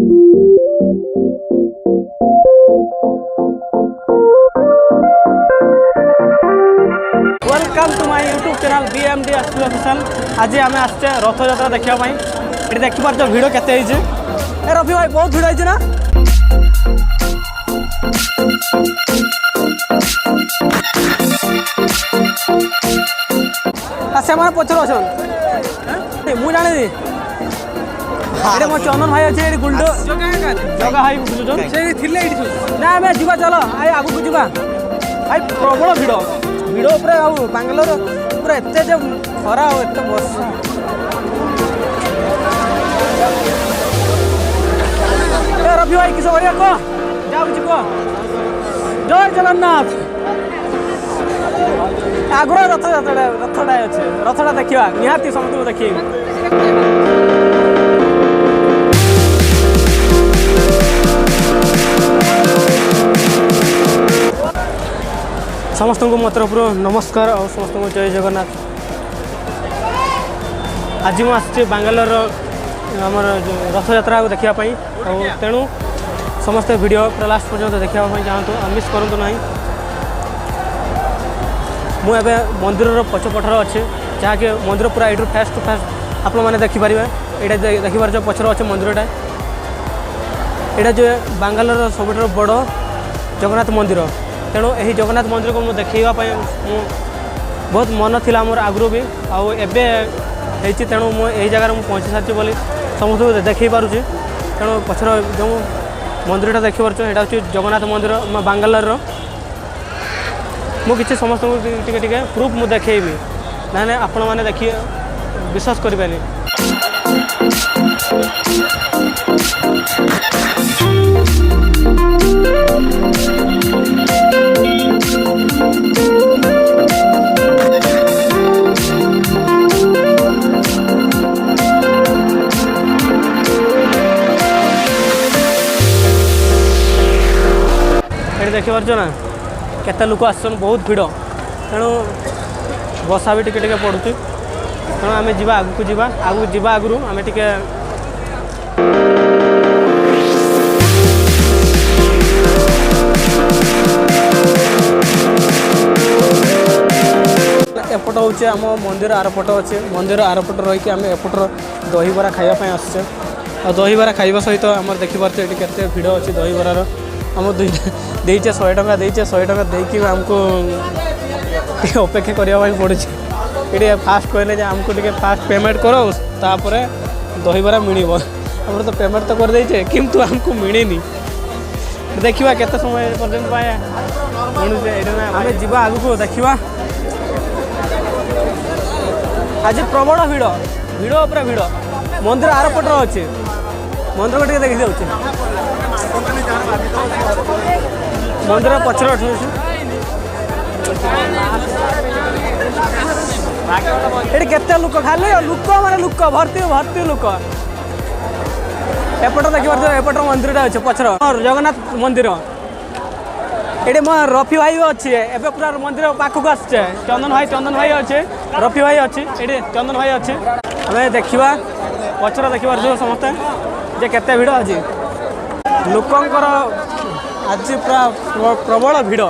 Welcome to my YouTube channel BMD official. आज आम आसचे रथ यात्रा देखापी। ये देखिपार भिड़ के रफी भाई बहुत भिड़ है ना। से पचर अच्छे मुझे जानी ये मो चंदन भाई अच्छे गुंड जगह भाई बुझुन ना आम जा चल आई आगू को जा भाई प्रबल भिड़ भिड़ उपर बांगालोर पूरा एत खरा एत बस रफी भाई किस कह जाऊँगी कह जय जगन्नाथ आग्रह रथटा अच्छे रथटा देखा निहाती समस्त देखिए समस्त को मो तरफ नमस्कार और समस्त को जय जगन्नाथ। आज मुझे आसचे बांगालोर आमर रथ यात्रा को देखापी और तेणु समस्त वीडियो पूरा लास्ट पर्यंत देखापी चाहतु और मिस करूँ ना। मुझे मंदिर पछपटर अच्छे जहाँकि मंदिर पूरा यू फेस टू फेस आप मैंने देखिपारे यहाँ देखिपार जो पछर अच्छे मंदिरटा यहाँ जो बांगालोर सब बड़ जगन्नाथ मंदिर। तेणु यही जगन्नाथ मंदिर को मुझे देखवाई बहुत मन थी मोर आगु भी आए तेणु मुझे जगार पहुँची सारी बोली समस्त देखी पार्टी। तेणु पछर जो मंदिरटा देखिपार यहाँ हूँ जगन्नाथ मंदिर बांगालोर मुझे समस्त टे प्रूफ मुझे देखी ना आपण मैंने देखिए विश्वास करें। देखी पार्छ ना केते लोक आसन बहुत भिड़ तेणु बसा भी टिके पड़ू तेणु आम जा आगू जा आगु आम टे एपट हूँ आम मंदिर आरपट अच्छे मंदिर आरपट रहीकि आम एपटर दहीबरा खावाई आसचे और दहीबरा खावा सहित आम देखिपारे ये केते भिड़ अच्छे दहीबरार आम देचे 100 टଙ୍କା देचे 100 टଙ୍କା देकी आमको अपेक्षा करने पड़े। ये फास्ट कहले आमको टे फास्ट पेमेंट करो तापर दहीबरा मिल आम तो पेमेंट तो कर देचे किंतु आमको मिलनी देखा केते समय पर्यंत आम जा आगू देखा। आज प्रबल भिड़ भिड़ उपर भिड़ मंदिर आरपटर अच्छे मंदिर को देखी जाऊँ मंदिर पचर ये केते लोक खाली लोक माने लोक भर्ती भर्ती लोक एपट देखिए एपटर मंदिरटा अच्छे पचर जगन्नाथ मंदिर ये मो रफी भाई अच्छे एवं पूरा मंदिर पाखक आसचे चंदन भाई अच्छे रफी भाई अच्छे ये चंदन भाई अच्छे आम देखा पचर देखिए समस्ते जे केते भिड़ आज लोकंकर आज पूरा प्रबल भिड़।